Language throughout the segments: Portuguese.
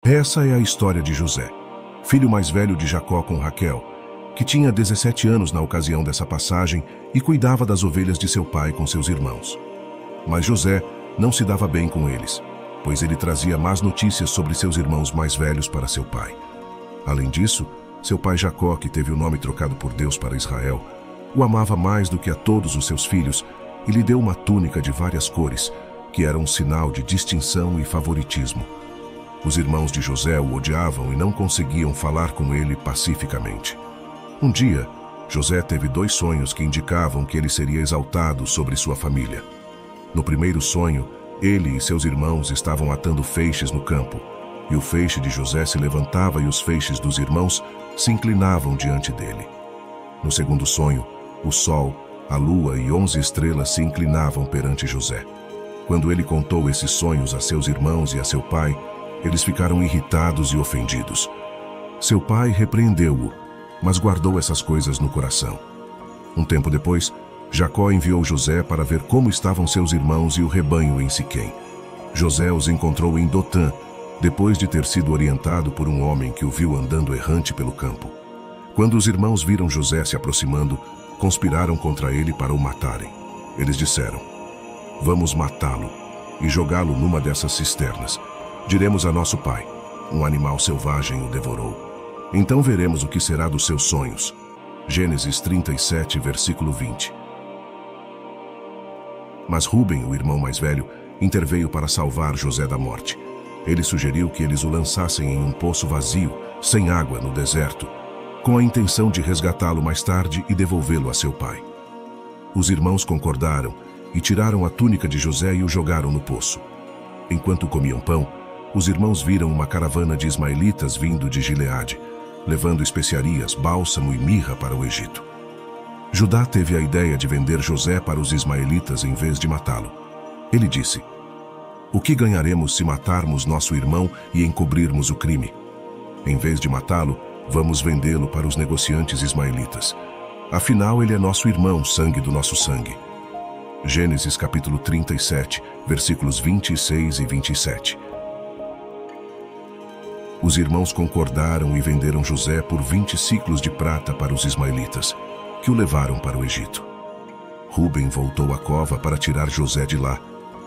Essa é a história de José, filho mais velho de Jacó com Raquel, que tinha 17 anos na ocasião dessa passagem e cuidava das ovelhas de seu pai com seus irmãos. Mas José não se dava bem com eles, pois ele trazia más notícias sobre seus irmãos mais velhos para seu pai. Além disso, seu pai Jacó, que teve o nome trocado por Deus para Israel, o amava mais do que a todos os seus filhos e lhe deu uma túnica de várias cores, que era um sinal de distinção e favoritismo. Os irmãos de José o odiavam e não conseguiam falar com ele pacificamente. Um dia, José teve 2 sonhos que indicavam que ele seria exaltado sobre sua família. No primeiro sonho, ele e seus irmãos estavam atando feixes no campo, e o feixe de José se levantava e os feixes dos irmãos se inclinavam diante dele. No segundo sonho, o sol, a lua e 11 estrelas se inclinavam perante José. Quando ele contou esses sonhos a seus irmãos e a seu pai, eles ficaram irritados e ofendidos. Seu pai repreendeu-o, mas guardou essas coisas no coração. Um tempo depois, Jacó enviou José para ver como estavam seus irmãos e o rebanho em Siquém. José os encontrou em Dotã, depois de ter sido orientado por um homem que o viu andando errante pelo campo. Quando os irmãos viram José se aproximando, conspiraram contra ele para o matarem. Eles disseram: "Vamos matá-lo e jogá-lo numa dessas cisternas. Diremos a nosso pai: um animal selvagem o devorou. Então veremos o que será dos seus sonhos." Gênesis 37, versículo 20. Mas Ruben, o irmão mais velho, interveio para salvar José da morte. Ele sugeriu que eles o lançassem em um poço vazio, sem água, no deserto, com a intenção de resgatá-lo mais tarde e devolvê-lo a seu pai. Os irmãos concordaram e tiraram a túnica de José e o jogaram no poço. Enquanto comiam pão, os irmãos viram uma caravana de ismaelitas vindo de Gileade, levando especiarias, bálsamo e mirra para o Egito. Judá teve a ideia de vender José para os ismaelitas em vez de matá-lo. Ele disse: "O que ganharemos se matarmos nosso irmão e encobrirmos o crime? Em vez de matá-lo, vamos vendê-lo para os negociantes ismaelitas. Afinal, ele é nosso irmão, sangue do nosso sangue." Gênesis capítulo 37, versículos 26 e 27. Os irmãos concordaram e venderam José por 20 siclos de prata para os ismaelitas, que o levaram para o Egito. Ruben voltou à cova para tirar José de lá,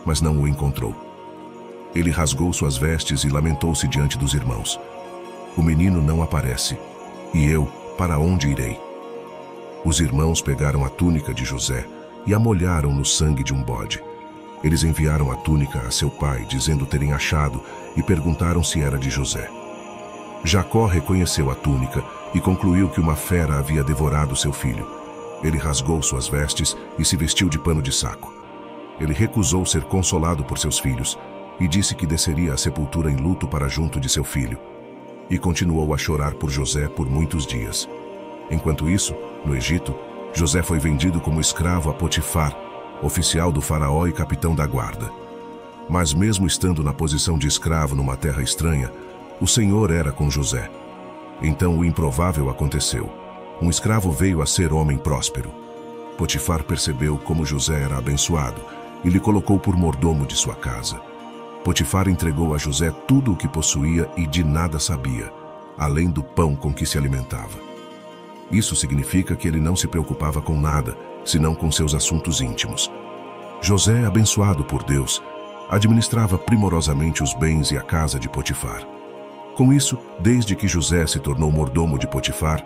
mas não o encontrou. Ele rasgou suas vestes e lamentou-se diante dos irmãos: "O menino não aparece, e eu, para onde irei?" Os irmãos pegaram a túnica de José e a molharam no sangue de um bode. Eles enviaram a túnica a seu pai, dizendo terem achado, e perguntaram se era de José. Jacó reconheceu a túnica e concluiu que uma fera havia devorado seu filho. Ele rasgou suas vestes e se vestiu de pano de saco. Ele recusou ser consolado por seus filhos e disse que desceria à sepultura em luto para junto de seu filho. E continuou a chorar por José por muitos dias. Enquanto isso, no Egito, José foi vendido como escravo a Potifar, oficial do faraó e capitão da guarda. Mas mesmo estando na posição de escravo numa terra estranha, o Senhor era com José. Então o improvável aconteceu. Um escravo veio a ser homem próspero. Potifar percebeu como José era abençoado e lhe colocou por mordomo de sua casa. Potifar entregou a José tudo o que possuía e de nada sabia, além do pão com que se alimentava. Isso significa que ele não se preocupava com nada, senão com seus assuntos íntimos. José, abençoado por Deus, administrava primorosamente os bens e a casa de Potifar. Com isso, desde que José se tornou mordomo de Potifar,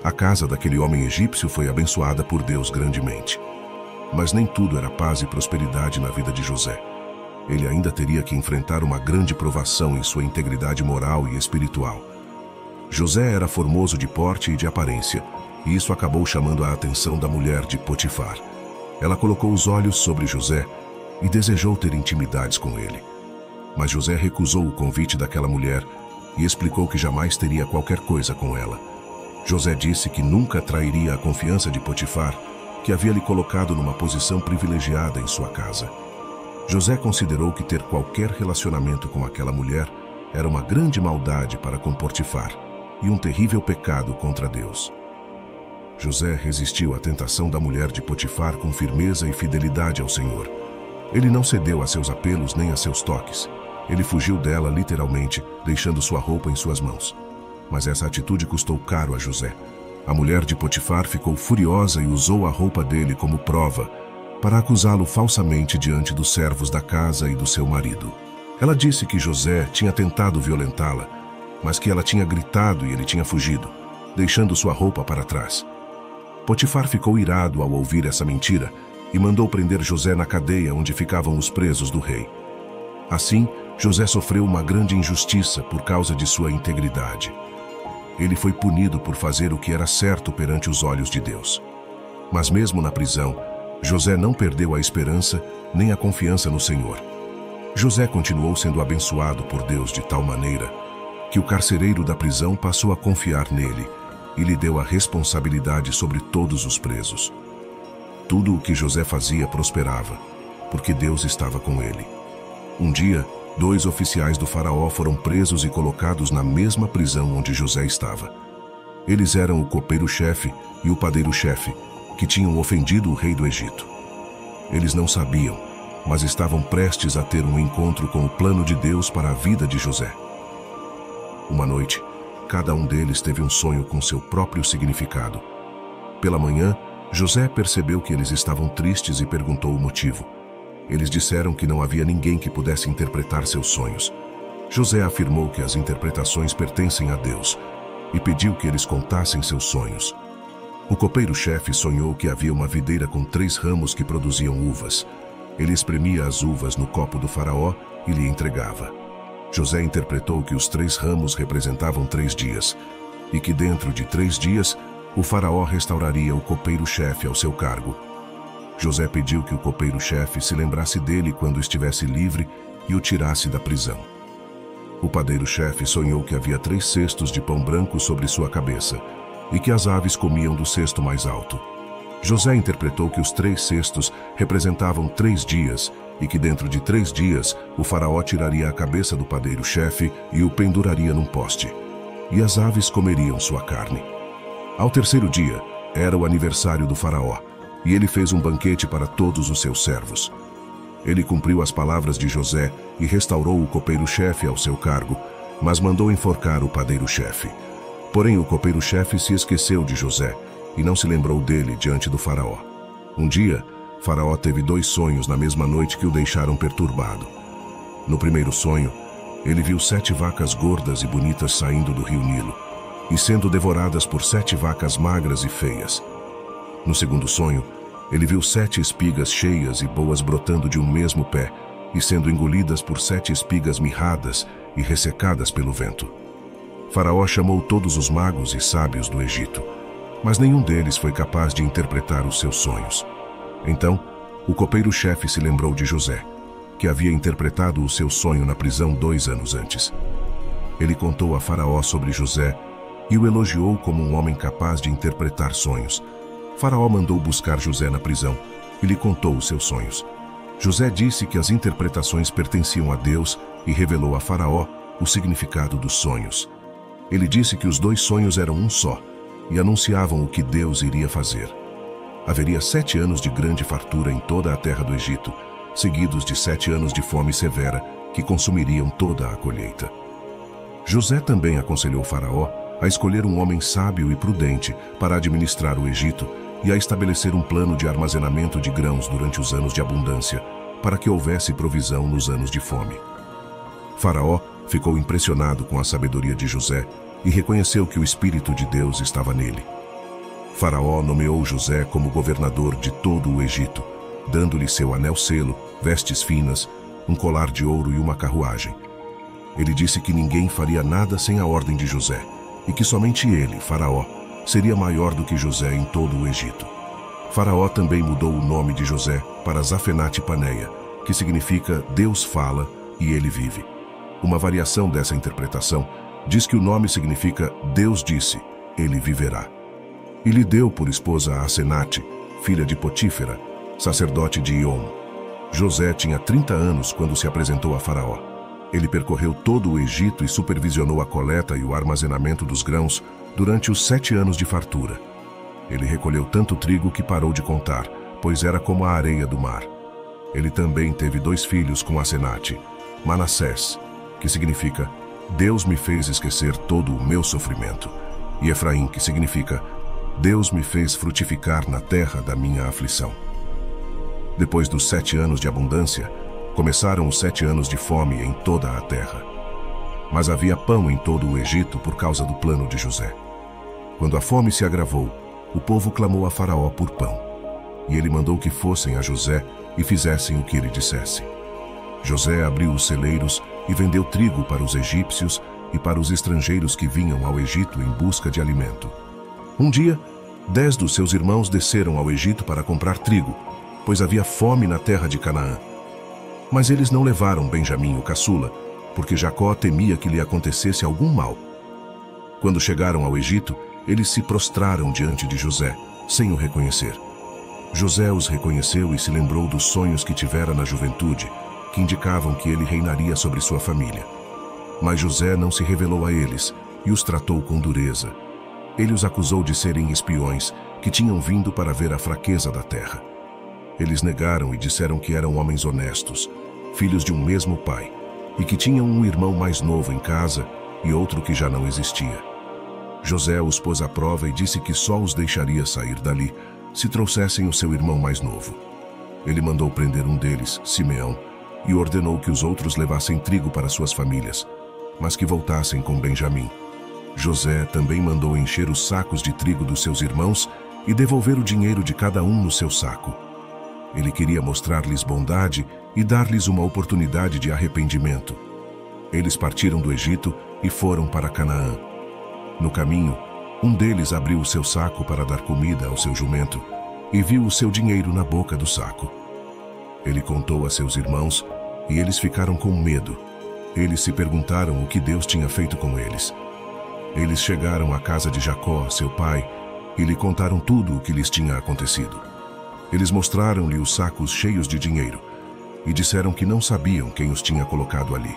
a casa daquele homem egípcio foi abençoada por Deus grandemente. Mas nem tudo era paz e prosperidade na vida de José. Ele ainda teria que enfrentar uma grande provação em sua integridade moral e espiritual. José era formoso de porte e de aparência, e isso acabou chamando a atenção da mulher de Potifar. Ela colocou os olhos sobre José e desejou ter intimidades com ele. Mas José recusou o convite daquela mulher e explicou que jamais teria qualquer coisa com ela. José disse que nunca trairia a confiança de Potifar, que havia lhe colocado numa posição privilegiada em sua casa. José considerou que ter qualquer relacionamento com aquela mulher era uma grande maldade para com Potifar e um terrível pecado contra Deus. José resistiu à tentação da mulher de Potifar com firmeza e fidelidade ao Senhor. Ele não cedeu a seus apelos nem a seus toques. Ele fugiu dela literalmente, deixando sua roupa em suas mãos. Mas essa atitude custou caro a José. A mulher de Potifar ficou furiosa e usou a roupa dele como prova para acusá-lo falsamente diante dos servos da casa e do seu marido. Ela disse que José tinha tentado violentá-la, mas que ela tinha gritado e ele tinha fugido, deixando sua roupa para trás. Potifar ficou irado ao ouvir essa mentira e mandou prender José na cadeia onde ficavam os presos do rei. Assim, José sofreu uma grande injustiça por causa de sua integridade. Ele foi punido por fazer o que era certo perante os olhos de Deus. Mas mesmo na prisão, José não perdeu a esperança nem a confiança no Senhor. José continuou sendo abençoado por Deus de tal maneira que o carcereiro da prisão passou a confiar nele e lhe deu a responsabilidade sobre todos os presos. Tudo o que José fazia prosperava, porque Deus estava com ele. Um dia, 2 oficiais do faraó foram presos e colocados na mesma prisão onde José estava. Eles eram o copeiro-chefe e o padeiro-chefe, que tinham ofendido o rei do Egito. Eles não sabiam, mas estavam prestes a ter um encontro com o plano de Deus para a vida de José. Uma noite, cada um deles teve um sonho com seu próprio significado. Pela manhã, José percebeu que eles estavam tristes e perguntou o motivo. Eles disseram que não havia ninguém que pudesse interpretar seus sonhos. José afirmou que as interpretações pertencem a Deus e pediu que eles contassem seus sonhos. O copeiro-chefe sonhou que havia uma videira com 3 ramos que produziam uvas. Ele espremia as uvas no copo do faraó e lhe entregava. José interpretou que os 3 ramos representavam 3 dias, e que dentro de 3 dias, o faraó restauraria o copeiro-chefe ao seu cargo. José pediu que o copeiro-chefe se lembrasse dele quando estivesse livre e o tirasse da prisão. O padeiro-chefe sonhou que havia 3 cestos de pão branco sobre sua cabeça, e que as aves comiam do cesto mais alto. José interpretou que os 3 cestos representavam 3 dias, e que dentro de 3 dias o faraó tiraria a cabeça do padeiro-chefe e o penduraria num poste, e as aves comeriam sua carne. Ao 3º dia, era o aniversário do faraó, e ele fez um banquete para todos os seus servos. Ele cumpriu as palavras de José e restaurou o copeiro-chefe ao seu cargo, mas mandou enforcar o padeiro-chefe. Porém, o copeiro-chefe se esqueceu de José e não se lembrou dele diante do faraó. Um dia, Faraó teve 2 sonhos na mesma noite que o deixaram perturbado. No primeiro sonho, ele viu 7 vacas gordas e bonitas saindo do rio Nilo e sendo devoradas por 7 vacas magras e feias. No segundo sonho, ele viu 7 espigas cheias e boas brotando de um mesmo pé e sendo engolidas por 7 espigas mirradas e ressecadas pelo vento. Faraó chamou todos os magos e sábios do Egito, mas nenhum deles foi capaz de interpretar os seus sonhos. Então, o copeiro-chefe se lembrou de José, que havia interpretado o seu sonho na prisão 2 anos antes. Ele contou a Faraó sobre José e o elogiou como um homem capaz de interpretar sonhos. Faraó mandou buscar José na prisão e lhe contou os seus sonhos. José disse que as interpretações pertenciam a Deus e revelou a Faraó o significado dos sonhos. Ele disse que os 2 sonhos eram um só e anunciavam o que Deus iria fazer. Haveria 7 anos de grande fartura em toda a terra do Egito, seguidos de 7 anos de fome severa que consumiriam toda a colheita. José também aconselhou Faraó a escolher um homem sábio e prudente para administrar o Egito e a estabelecer um plano de armazenamento de grãos durante os anos de abundância, para que houvesse provisão nos anos de fome. Faraó ficou impressionado com a sabedoria de José e reconheceu que o Espírito de Deus estava nele. Faraó nomeou José como governador de todo o Egito, dando-lhe seu anel-selo, vestes finas, um colar de ouro e uma carruagem. Ele disse que ninguém faria nada sem a ordem de José, e que somente ele, Faraó, seria maior do que José em todo o Egito. Faraó também mudou o nome de José para Zafenate-Paneia, que significa Deus fala e ele vive. Uma variação dessa interpretação diz que o nome significa Deus disse, ele viverá. E lhe deu por esposa a Asenate, filha de Potífera, sacerdote de Iom. José tinha 30 anos quando se apresentou a Faraó. Ele percorreu todo o Egito e supervisionou a coleta e o armazenamento dos grãos durante os 7 anos de fartura. Ele recolheu tanto trigo que parou de contar, pois era como a areia do mar. Ele também teve 2 filhos com Asenate, Manassés, que significa Deus me fez esquecer todo o meu sofrimento, e Efraim, que significa Deus me fez frutificar na terra da minha aflição. Depois dos 7 anos de abundância, começaram os 7 anos de fome em toda a terra. Mas havia pão em todo o Egito por causa do plano de José. Quando a fome se agravou, o povo clamou a Faraó por pão, e ele mandou que fossem a José e fizessem o que ele dissesse. José abriu os celeiros e vendeu trigo para os egípcios e para os estrangeiros que vinham ao Egito em busca de alimento. Um dia, 10 dos seus irmãos desceram ao Egito para comprar trigo, pois havia fome na terra de Canaã. Mas eles não levaram Benjamim, o caçula, porque Jacó temia que lhe acontecesse algum mal. Quando chegaram ao Egito, eles se prostraram diante de José, sem o reconhecer. José os reconheceu e se lembrou dos sonhos que tivera na juventude, que indicavam que ele reinaria sobre sua família. Mas José não se revelou a eles e os tratou com dureza. Ele os acusou de serem espiões que tinham vindo para ver a fraqueza da terra. Eles negaram e disseram que eram homens honestos, filhos de um mesmo pai, e que tinham um irmão mais novo em casa e outro que já não existia. José os pôs à prova e disse que só os deixaria sair dali se trouxessem o seu irmão mais novo. Ele mandou prender um deles, Simeão, e ordenou que os outros levassem trigo para suas famílias, mas que voltassem com Benjamim. José também mandou encher os sacos de trigo dos seus irmãos e devolver o dinheiro de cada um no seu saco. Ele queria mostrar-lhes bondade e dar-lhes uma oportunidade de arrependimento. Eles partiram do Egito e foram para Canaã. No caminho, um deles abriu o seu saco para dar comida ao seu jumento e viu o seu dinheiro na boca do saco. Ele contou a seus irmãos e eles ficaram com medo. Eles se perguntaram o que Deus tinha feito com eles. Eles chegaram à casa de Jacó, seu pai, e lhe contaram tudo o que lhes tinha acontecido. Eles mostraram-lhe os sacos cheios de dinheiro e disseram que não sabiam quem os tinha colocado ali.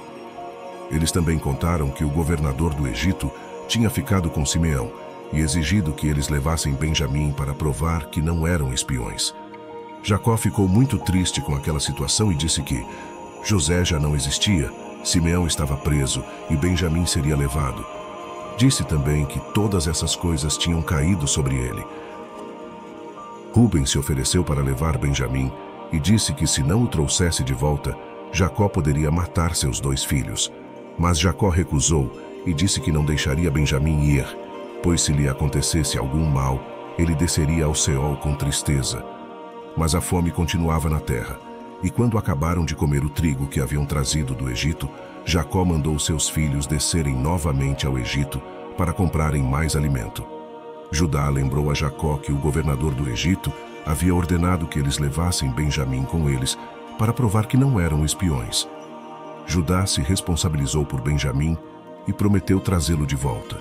Eles também contaram que o governador do Egito tinha ficado com Simeão e exigido que eles levassem Benjamim para provar que não eram espiões. Jacó ficou muito triste com aquela situação e disse que José já não existia, Simeão estava preso e Benjamim seria levado. Disse também que todas essas coisas tinham caído sobre ele. Rúben se ofereceu para levar Benjamim e disse que se não o trouxesse de volta, Jacó poderia matar seus 2 filhos. Mas Jacó recusou e disse que não deixaria Benjamim ir, pois se lhe acontecesse algum mal, ele desceria ao Seol com tristeza. Mas a fome continuava na terra, e quando acabaram de comer o trigo que haviam trazido do Egito, Jacó mandou seus filhos descerem novamente ao Egito para comprarem mais alimento. Judá lembrou a Jacó que o governador do Egito havia ordenado que eles levassem Benjamim com eles para provar que não eram espiões. Judá se responsabilizou por Benjamim e prometeu trazê-lo de volta.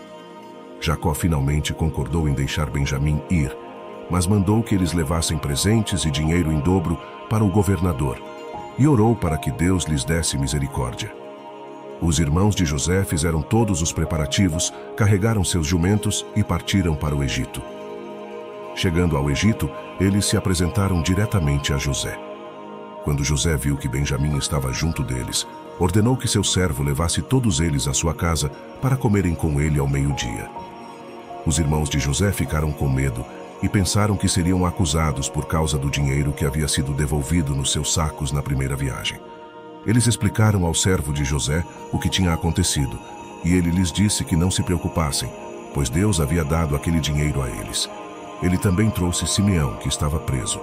Jacó finalmente concordou em deixar Benjamim ir, mas mandou que eles levassem presentes e dinheiro em dobro para o governador e orou para que Deus lhes desse misericórdia. Os irmãos de José fizeram todos os preparativos, carregaram seus jumentos e partiram para o Egito. Chegando ao Egito, eles se apresentaram diretamente a José. Quando José viu que Benjamim estava junto deles, ordenou que seu servo levasse todos eles à sua casa para comerem com ele ao meio-dia. Os irmãos de José ficaram com medo e pensaram que seriam acusados por causa do dinheiro que havia sido devolvido nos seus sacos na primeira viagem. Eles explicaram ao servo de José o que tinha acontecido, e ele lhes disse que não se preocupassem, pois Deus havia dado aquele dinheiro a eles. Ele também trouxe Simeão, que estava preso,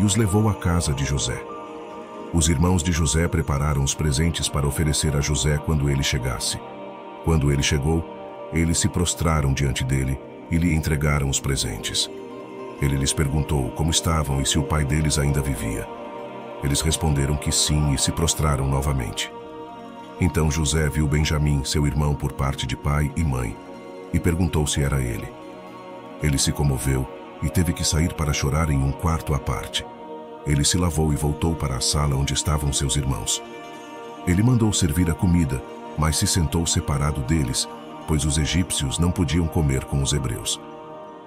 e os levou à casa de José. Os irmãos de José prepararam os presentes para oferecer a José quando ele chegasse. Quando ele chegou, eles se prostraram diante dele e lhe entregaram os presentes. Ele lhes perguntou como estavam e se o pai deles ainda vivia. Eles responderam que sim e se prostraram novamente. Então José viu Benjamim, seu irmão por parte de pai e mãe, e perguntou se era ele. Ele se comoveu e teve que sair para chorar em um quarto à parte. Ele se lavou e voltou para a sala onde estavam seus irmãos. Ele mandou servir a comida, mas se sentou separado deles, pois os egípcios não podiam comer com os hebreus.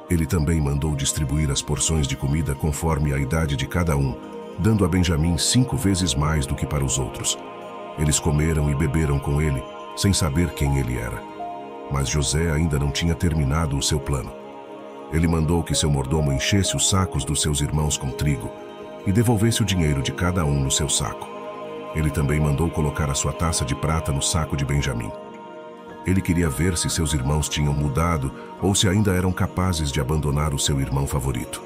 Ele também mandou distribuir as porções de comida conforme a idade de cada um, dando a Benjamim 5 vezes mais do que para os outros. Eles comeram e beberam com ele, sem saber quem ele era. Mas José ainda não tinha terminado o seu plano. Ele mandou que seu mordomo enchesse os sacos dos seus irmãos com trigo e devolvesse o dinheiro de cada um no seu saco. Ele também mandou colocar a sua taça de prata no saco de Benjamim. Ele queria ver se seus irmãos tinham mudado ou se ainda eram capazes de abandonar o seu irmão favorito.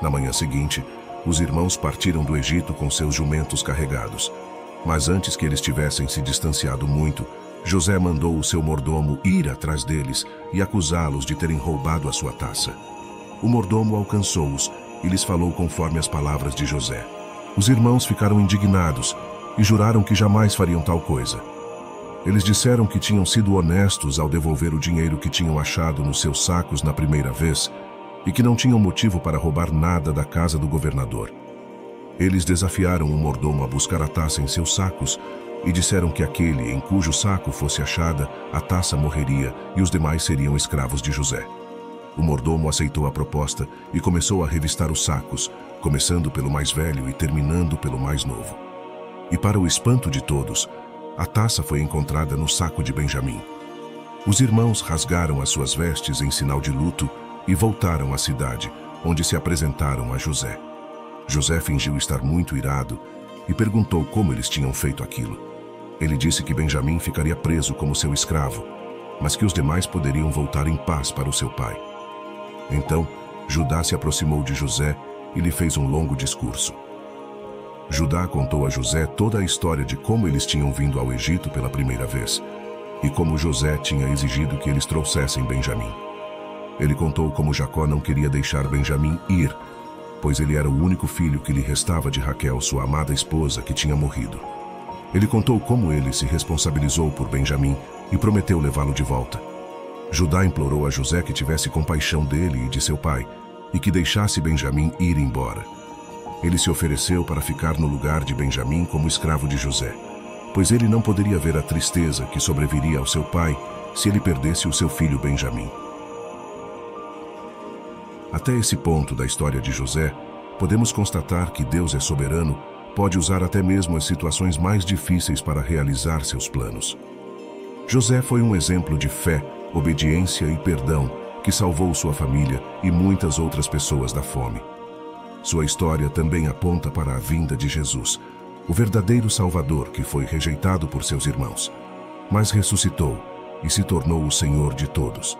Na manhã seguinte, os irmãos partiram do Egito com seus jumentos carregados. Mas antes que eles tivessem se distanciado muito, José mandou o seu mordomo ir atrás deles e acusá-los de terem roubado a sua taça. O mordomo alcançou-os e lhes falou conforme as palavras de José. Os irmãos ficaram indignados e juraram que jamais fariam tal coisa. Eles disseram que tinham sido honestos ao devolver o dinheiro que tinham achado nos seus sacos na primeira vez e que não tinham motivo para roubar nada da casa do governador. Eles desafiaram o mordomo a buscar a taça em seus sacos e disseram que aquele em cujo saco fosse achada, a taça morreria e os demais seriam escravos de José. O mordomo aceitou a proposta e começou a revistar os sacos, começando pelo mais velho e terminando pelo mais novo. E para o espanto de todos, a taça foi encontrada no saco de Benjamim. Os irmãos rasgaram as suas vestes em sinal de luto e voltaram à cidade, onde se apresentaram a José. José fingiu estar muito irado e perguntou como eles tinham feito aquilo. Ele disse que Benjamim ficaria preso como seu escravo, mas que os demais poderiam voltar em paz para o seu pai. Então, Judá se aproximou de José e lhe fez um longo discurso. Judá contou a José toda a história de como eles tinham vindo ao Egito pela primeira vez e como José tinha exigido que eles trouxessem Benjamim. Ele contou como Jacó não queria deixar Benjamim ir, pois ele era o único filho que lhe restava de Raquel, sua amada esposa, que tinha morrido. Ele contou como ele se responsabilizou por Benjamim e prometeu levá-lo de volta. Judá implorou a José que tivesse compaixão dele e de seu pai e que deixasse Benjamim ir embora. Ele se ofereceu para ficar no lugar de Benjamim como escravo de José, pois ele não poderia ver a tristeza que sobreviria ao seu pai se ele perdesse o seu filho Benjamim. Até esse ponto da história de José, podemos constatar que Deus é soberano, pode usar até mesmo as situações mais difíceis para realizar seus planos. José foi um exemplo de fé, obediência e perdão que salvou sua família e muitas outras pessoas da fome. Sua história também aponta para a vinda de Jesus, o verdadeiro Salvador que foi rejeitado por seus irmãos, mas ressuscitou e se tornou o Senhor de todos.